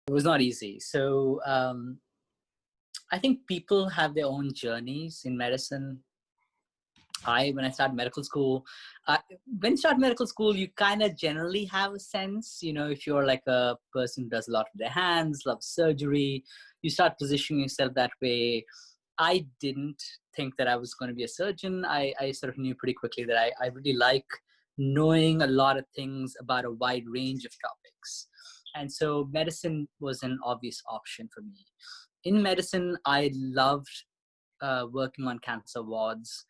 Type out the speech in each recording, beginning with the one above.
It was not easy. So I think people have their own journeys in medicine. When I started medical school, when you start medical school, you kind of generally have a sense, if you're like a person who does a lot with their hands, loves surgery, you start positioning yourself that way. I didn't think that I was going to be a surgeon. I sort of knew pretty quickly that I really like knowing a lot of things about a wide range of topics. And so medicine was an obvious option for me. In medicine, I loved working on cancer wards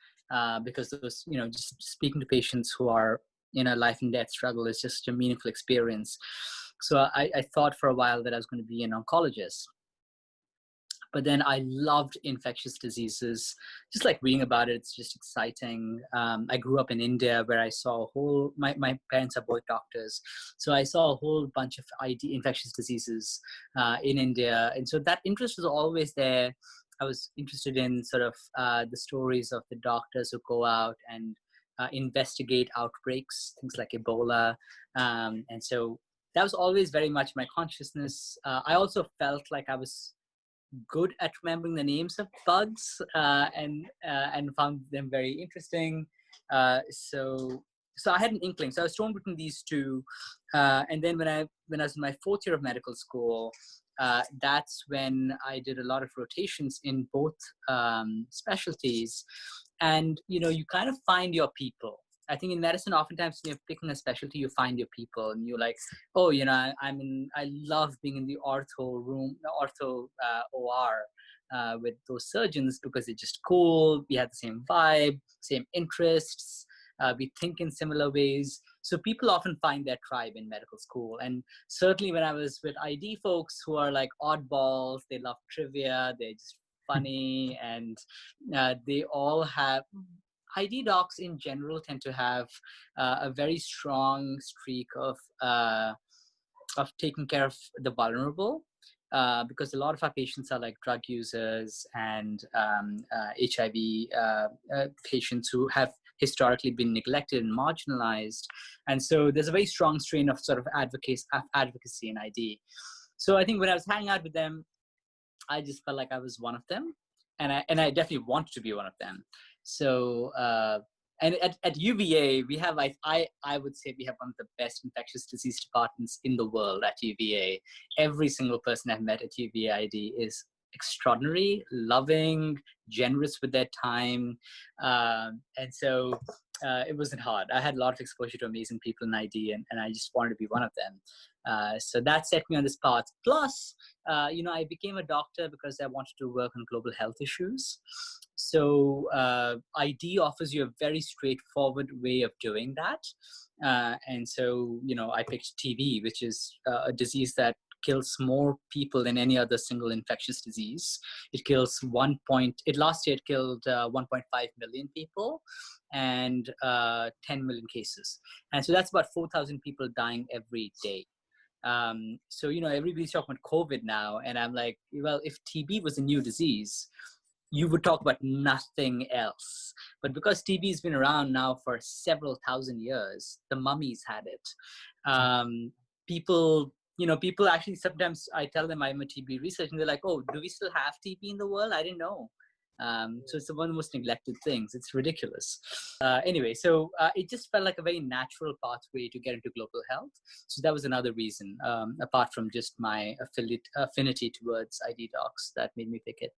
because those, just speaking to patients who are in a life and death struggle is just a meaningful experience. So I thought for a while that I was going to be an oncologist. But then I loved infectious diseases, just like reading about it. It's just exciting. I grew up in India where I saw my parents are both doctors. So I saw a whole bunch of infectious diseases in India. And so that interest was always there. I was interested in sort of the stories of the doctors who go out and investigate outbreaks, things like Ebola. And so that was always very much my consciousness. I also felt like I was good at remembering the names of bugs and found them very interesting. So I had an inkling. So I was torn between these two. And then when I was in my fourth year of medical school, that's when I did a lot of rotations in both specialties. And, you kind of find your people. I think in medicine, oftentimes when you're picking a specialty, you find your people and you're like, oh, I love being in the ortho room, the ortho OR with those surgeons because they're just cool. We have the same vibe, same interests. We think in similar ways. So people often find their tribe in medical school. And certainly when I was with ID folks who are like oddballs, they love trivia, they're just funny, and they all have ID docs in general tend to have a very strong streak of taking care of the vulnerable, because a lot of our patients are like drug users and HIV patients who have historically been neglected and marginalized. And so there's a very strong strain of sort of advocacy in ID. So I think when I was hanging out with them, I just felt like I was one of them. And I definitely want to be one of them. So, and at UVA, we have, I would say we have one of the best infectious disease departments in the world at UVA. Every single person I've met at UVA ID is extraordinary, loving, generous with their time. And so it wasn't hard. I had a lot of exposure to amazing people in ID, and I just wanted to be one of them. So that set me on this path. Plus, I became a doctor because I wanted to work on global health issues. So ID offers you a very straightforward way of doing that. And so, I picked TB, which is a disease that kills more people than any other single infectious disease. Last year it killed 1.5 million people and 10 million cases. And so that's about 4,000 people dying every day. So, everybody's talking about COVID now. And I'm like, well, if TB was a new disease, you would talk about nothing else. But because TB has been around now for several thousand years, the mummies had it. People actually, sometimes I tell them I'm a TB researcher and they're like, oh, do we still have TB in the world? I didn't know. So it's one of the most neglected things. It's ridiculous. Anyway, so it just felt like a very natural pathway to get into global health. So that was another reason, apart from just my affinity towards ID docs, that made me pick it.